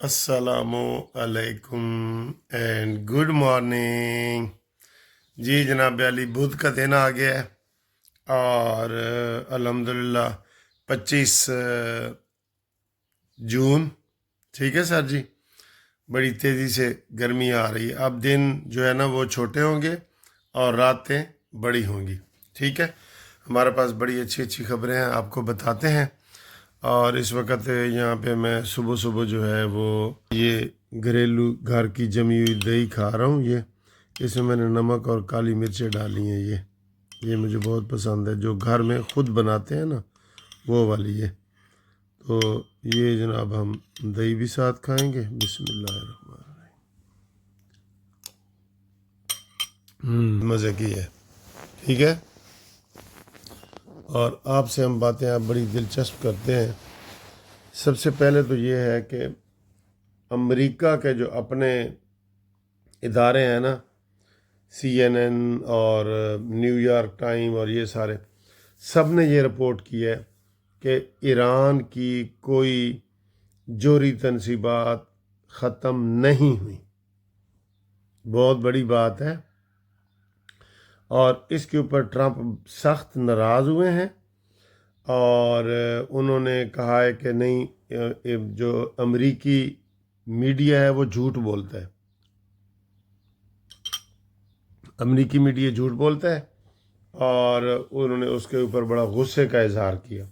अस्सलामु अलैकुम and good morning. जी जनाब अली, बुध का दिन आ गया है और अल्हम्दुलिल्लाह 25 जून। ठीक है सर जी, बड़ी तेज़ी से गर्मी आ रही है। अब दिन जो है ना वो छोटे होंगे और रातें बड़ी होंगी। ठीक है, हमारे पास बड़ी अच्छी अच्छी खबरें हैं, आपको बताते हैं। और इस वक्त यहाँ पे मैं सुबह सुबह जो है वो ये घरेलू घर की जमी हुई दही खा रहा हूँ। ये इसमें मैंने नमक और काली मिर्चें डाली हैं। ये मुझे बहुत पसंद है, जो घर में ख़ुद बनाते हैं ना वो वाली। ये तो ये जनाब हम दही भी साथ खाएंगे। बिस्मिल्लाहिर्रहमानिर्रहीम। मज़े की है। ठीक है, और आपसे हम बातें आप बड़ी दिलचस्प करते हैं। सबसे पहले तो ये है कि अमेरिका के जो अपने इदारे हैं ना, CNN और न्यूयॉर्क टाइम और ये सारे, सब ने ये रिपोर्ट की है कि ईरान की कोई जोरी तनसीबात ख़त्म नहीं हुई। बहुत बड़ी बात है और इसके ऊपर ट्रंप सख्त नाराज़ हुए हैं और उन्होंने कहा है कि नहीं, जो अमेरिकी मीडिया है वो झूठ बोलता है। अमेरिकी मीडिया झूठ बोलता है और उन्होंने उसके ऊपर बड़ा गुस्से का इजहार किया।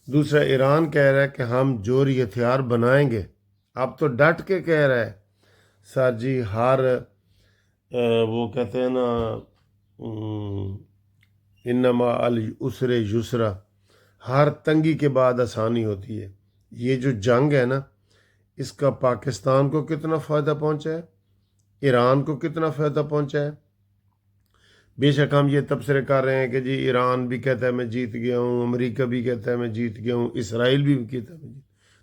दूसरा, ईरान कह रहा है कि हम जोरी हथियार बनाएंगे। अब तो डट के कह रहा है सर जी। हर वो कहते हैं ना, इन्नमा अल उसरे युसरा, हर तंगी के बाद आसानी होती है। ये जो जंग है ना, इसका पाकिस्तान को कितना फ़ायदा पहुंचा है, ईरान को कितना फ़ायदा पहुंचा है। बेशक हम ये तबसरे कर रहे हैं कि जी ईरान भी कहता है मैं जीत गया हूँ, अमेरिका भी कहता है मैं जीत गया हूँ, इसराइल भी कहता है मैं जीत।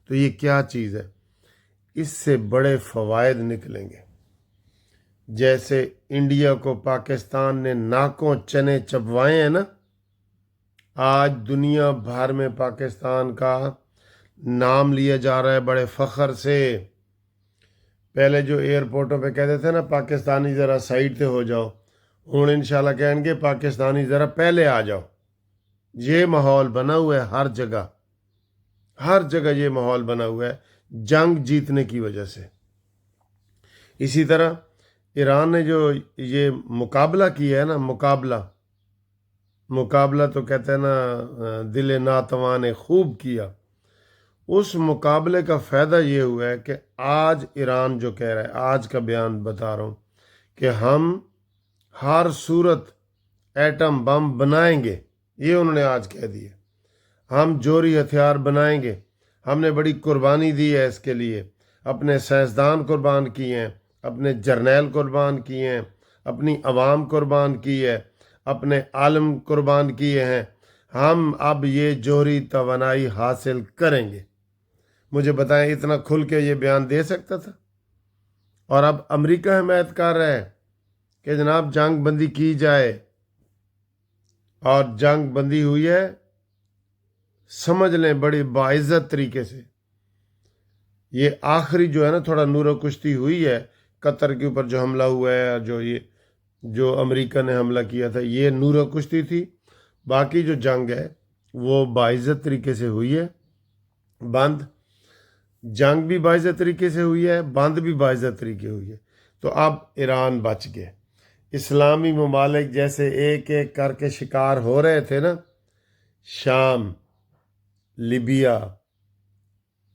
तो ये क्या चीज़ है? इससे बड़े फ़वायद निकलेंगे। जैसे इंडिया को पाकिस्तान ने नाकों चने चबवाए हैं ना, आज दुनिया भर में पाकिस्तान का नाम लिया जा रहा है बड़े फ़ख्र से। पहले जो एयरपोर्टों पे कहते थे ना पाकिस्तानी ज़रा साइड पे हो जाओ, हूँ इंशाल्लाह कहेंगे पाकिस्तानी ज़रा पहले आ जाओ। ये माहौल बना हुआ है हर जगह, हर जगह ये माहौल बना हुआ है जंग जीतने की वजह से। इसी तरह ईरान ने जो ये मुकाबला किया है ना, मुकाबला तो कहते हैं ना दिल नातवा ने खूब किया। उस मुकाबले का फ़ायदा ये हुआ है कि आज ईरान जो कह रहा है, आज का बयान बता रहा हूँ कि हम हर सूरत एटम बम बनाएंगे। ये उन्होंने आज कह दिया, हम जोरी हथियार बनाएंगे। हमने बड़ी कुर्बानी दी है इसके लिए, अपने साइंसदान कुर्बान किए हैं, अपने जर्नैल कुर्बान किए हैं, अपनी आवाम कुर्बान की है, अपने आलम कुर्बान किए हैं। हम अब ये जोहरी तवानाई हासिल करेंगे। मुझे बताएं, इतना खुल के ये बयान दे सकता था? और अब अमेरिका हिमायत कर रहा है कि जनाब जंग बंदी की जाए, और जंग बंदी हुई है, समझ लें बड़ी बाइज्जत तरीके से। ये आखिरी जो है ना थोड़ा नूर कुश्ती हुई है, कतर के ऊपर जो हमला हुआ है, जो अमेरिका ने हमला किया था, ये नूर कुश्ती थी। बाकी जो जंग है वो बाइज्जत तरीके से हुई है। बंद जंग भी बाइज्जत तरीके से हुई है, बंद भी बाइज्जत तरीके हुई है। तो अब ईरान बच गए। इस्लामी ममालिक जैसे एक एक करके शिकार हो रहे थे ना, शाम, लीबिया,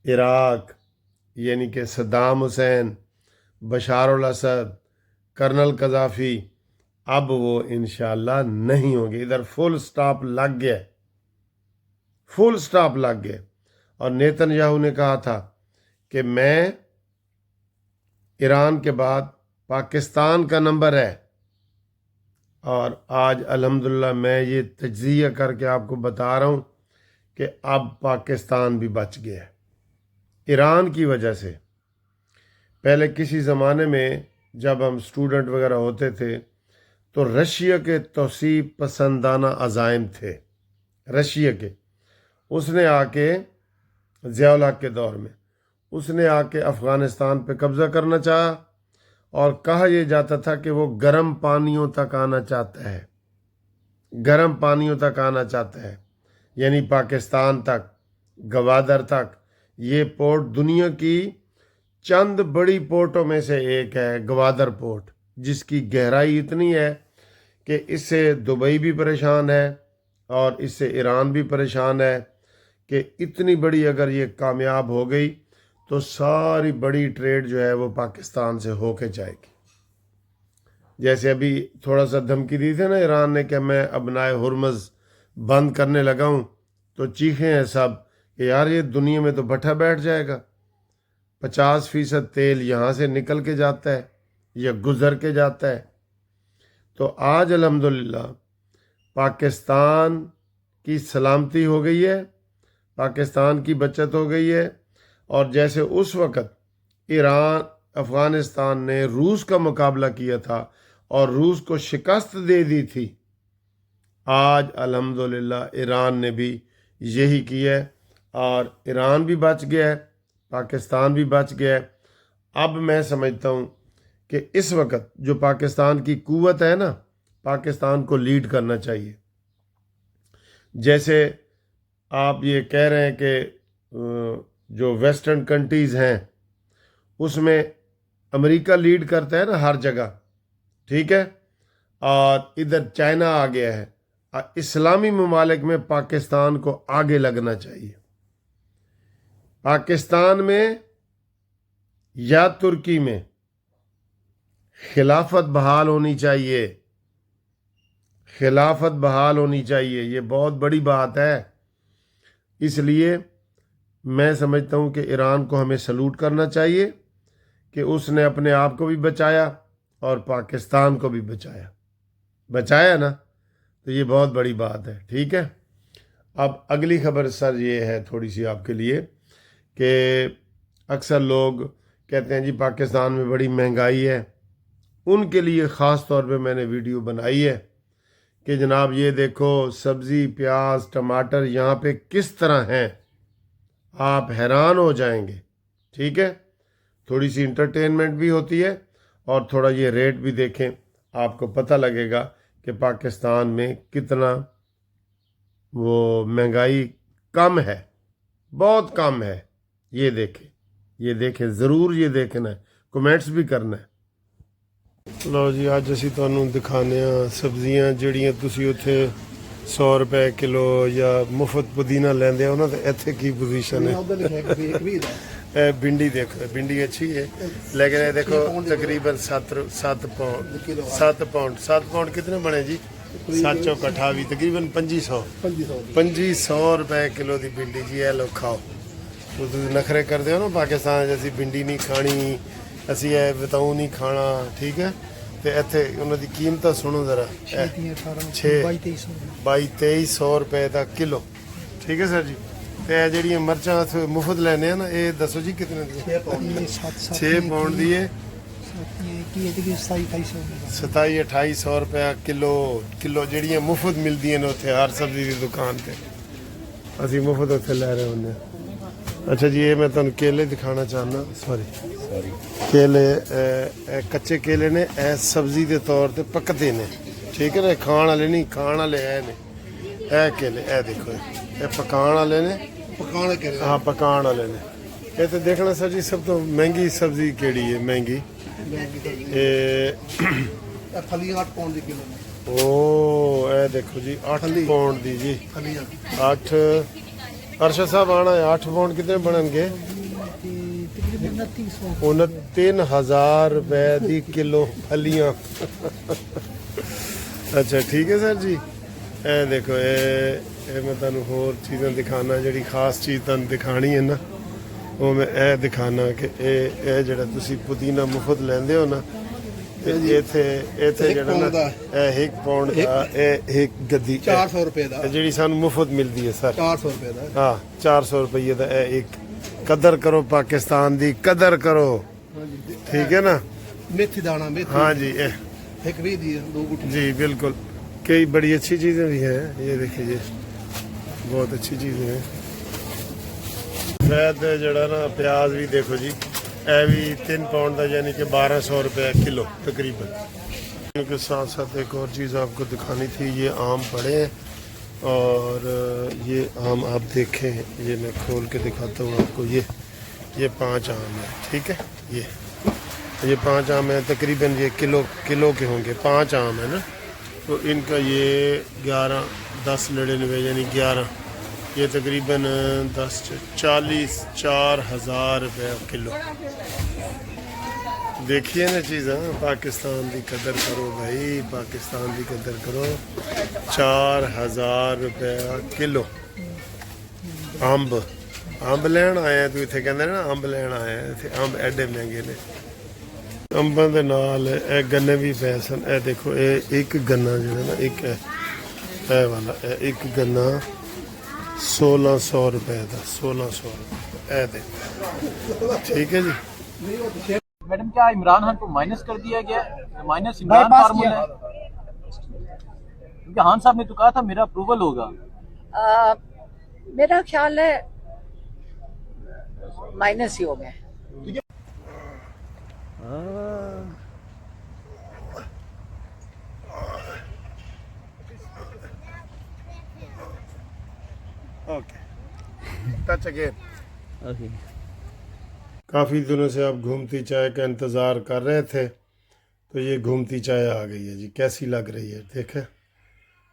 इराक, यानी कि सद्दाम हुसैन, बशार अल असद, कर्नल कज़ाफ़ी, अब वो इंशाल्लाह नहीं होंगे। इधर फुल स्टॉप लग गया, फुल स्टॉप लग गया। और नेतन्याहू ने कहा था कि मैं ईरान के बाद पाकिस्तान का नंबर है। और आज अल्हम्दुलिल्लाह मैं ये तज्ज़िया करके आपको बता रहा हूँ कि अब पाकिस्तान भी बच गया है ईरान की वजह से। पहले किसी ज़माने में जब हम स्टूडेंट वगैरह होते थे तो रशिया के तौसीब पसंदाना अज़ाइम थे, रशिया के। उसने आके ज़िया-उल-हक के दौर में उसने आके अफ़गानिस्तान पे कब्ज़ा करना चाहा और कहा यह जाता था कि वो गर्म पानियों तक आना चाहता है, गर्म पानियों तक आना चाहता है, यानी पाकिस्तान तक, गवादर तक। ये पोर्ट दुनिया की चंद बड़ी पोर्टों में से एक है, गवादर पोर्ट, जिसकी गहराई इतनी है कि इससे दुबई भी परेशान है और इससे ईरान भी परेशान है कि इतनी बड़ी अगर ये कामयाब हो गई तो सारी बड़ी ट्रेड जो है वो पाकिस्तान से होके जाएगी। जैसे अभी थोड़ा सा धमकी दी थी ना ईरान ने कि मैं अपनाए हुर्मज़ बंद करने लगा हूँ, तो चीखे हैं सब कि यार ये दुनिया में तो भट्ठा बैठ जाएगा। 50% तेल यहाँ से निकल के जाता है या गुजर के जाता है। तो आज अल्हम्दुलिल्लाह पाकिस्तान की सलामती हो गई है, पाकिस्तान की बचत हो गई है। और जैसे उस वक़्त ईरान अफ़गानिस्तान ने रूस का मुकाबला किया था और रूस को शिकस्त दे दी थी, आज अल्हम्दुलिल्लाह ईरान ने भी यही किया है और ईरान भी बच गया है, पाकिस्तान भी बच गया है। अब मैं समझता हूँ कि इस वक्त जो पाकिस्तान की कुव्वत है ना, पाकिस्तान को लीड करना चाहिए। जैसे आप ये कह रहे हैं कि जो वेस्टर्न कंट्रीज़ हैं उसमें अमेरिका लीड करता है ना हर जगह, ठीक है, और इधर चाइना आ गया है। इस्लामी ममालिक में पाकिस्तान को आगे लगना चाहिए। पाकिस्तान में या तुर्की में खिलाफत बहाल होनी चाहिए, खिलाफत बहाल होनी चाहिए। ये बहुत बड़ी बात है। इसलिए मैं समझता हूँ कि ईरान को हमें सलूट करना चाहिए कि उसने अपने आप को भी बचाया और पाकिस्तान को भी बचाया ना, तो ये बहुत बड़ी बात है, ठीक है। अब अगली खबर सर ये है थोड़ी सी आपके लिए कि अक्सर लोग कहते हैं जी पाकिस्तान में बड़ी महंगाई है। उनके लिए ख़ास तौर पे मैंने वीडियो बनाई है कि जनाब ये देखो सब्ज़ी, प्याज, टमाटर यहाँ पे किस तरह हैं, आप हैरान हो जाएंगे, ठीक है। थोड़ी सी इंटरटेनमेंट भी होती है और थोड़ा ये रेट भी देखें, आपको पता लगेगा कि पाकिस्तान में कितना वो महंगाई कम है, बहुत कम है। ये देखें ज़रूर, ये देखना है, कमेंट्स भी करना है। लो जी, ਅੱਜ ਅਸੀਂ ਤੁਹਾਨੂੰ ਦਿਖਾਉਂਦੇ ਹਾਂ ਸਬਜ਼ੀਆਂ ਜਿਹੜੀਆਂ ਤੁਸੀਂ ਉੱਥੇ 100 रुपए किलो या मुफ्त पुदीना लेंदे हो ना, तो इत्थे की पोजीशन है। भिंडी देखो, भिंडी अच्छी है लेकिन ये देखो तकरीबन 7 पाउंड कितने बने जी? 7 चौक 28 तकरीबन 2500 रुपए किलो की भिंडी जी। है लो खाओ। तो तुम नखरे करते हो ना पाकिस्तान असी भिंडी नहीं खानी, असी बताऊ नहीं खाना, ठीक है। तो इत्थे उन्हों की कीमत सुनो जरा, 2200 रुपए का किलो, ठीक है सर जी। तो यह जी मिर्चा मुफ्त लेने ना, ये दसो जी कितने दी? 6 पाउंड दी है, 27-2800 रुपया किलो जड़ियाँ मुफ्त मिलती हैं उत्थे हर सब्जी की दुकान पर, असी मुफ्त उत्थे लै रहे होंगे। अच्छा जी, ये मैं तुहानू केले दिखाना चाहना, सॉरी केले कच्चे केले ने सब्जी के तौर पर पकते ने, ठीक है ना, खाण वाले नहीं, खाण वाले ने केले। देखो ये पकाण वाले ने, हाँ पकाण वाले ने। ये तो देखना सर जी सब तो महंगी सब्जी केड़ी है? महंगी ओ ए देखो जी 8 पाउंड दी जी, 8 अरशद साहब आना है। 8 पाउंड कितने बननगे? 29,000 रुपए दी किलो फलियां। अच्छा ठीक है सर जी। ए देखो ये मैं तुहानू होर चीज़ां दिखाना, जिहड़ी खास चीज़ तुहानू दिखानी है ना, वो मैं ए दिखाना कि ये जिहड़ा तुसी पुदीना मुफ्त लैंदे हो ना, इत्थे जिहड़ा ना 1 पाउंड दा एक गद्दी 400 रुपए दा जिहड़ी सानू मुफ्त मिलदी है सर, 400 रुपए दा। हाँ 400 रुपये दा एक। कदर करो पाकिस्तान दी, कदर करो, ठीक है ना। मेथी दाना, मेथी, हाँ जी, एक भी दी 2 गुठी जी बिल्कुल। कई बड़ी अच्छी चीज़ें भी हैं, ये देखिए, ये बहुत अच्छी चीज़ें हैं। सफ़ेद जड़ा ना प्याज भी देखो जी, ए भी 3 पाउंड का यानी कि 1200 रुपये किलो तकरीबन। के साथ साथ एक और चीज़ आपको दिखानी थी, ये आम पड़े हैं और ये आम आप देखें, ये मैं खोल के दिखाता हूँ आपको। ये 5 आम है, ठीक है। ये 5 आम है, तकरीबन ये किलो के होंगे। 5 आम है ना, तो इनका ये 10.99 यानी 11, ये तकरीबन 4,000 रुपये किलो। देखिए ना चीज़, हाँ, पाकिस्तान की कदर करो भाई, पाकिस्तान की कदर करो। 4,000 रुपये किलो अंब लैन आए हैं, तू इत्थे कहंदे ना अंब लैन आए हैं, इत्थे अंब एडे महंगे ने। अंबां दे नाल ए गन्ने भी पए सन। ए देखो, ए एक गन्ना जिहड़ा ना, एक है वाला, एक गन्ना 1,600 रुपये का, 1,600 रुपये। ए देखो, ठीक है जी। मैडम, क्या इमरान खान को माइनस कर दिया गया? माइनस इमरान फार्मूला है, क्योंकि खान साहब ने तो कहा था मेरा अप्रूवल होगा। मेरा ख्याल है माइनस ही हो गए। Okay, touch again. काफ़ी दिनों से आप घूमती चाय का इंतज़ार कर रहे थे, तो ये घूमती चाय आ गई है जी। कैसी लग रही है देखें,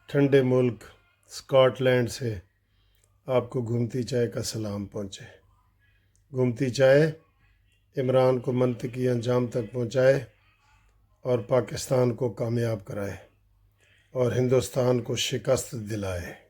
ठंडे मुल्क स्कॉटलैंड से आपको घूमती चाय का सलाम पहुँचे। घूमती चाय इमरान को मंतकी अंजाम तक पहुँचाए और पाकिस्तान को कामयाब कराए और हिंदुस्तान को शिकस्त दिलाए।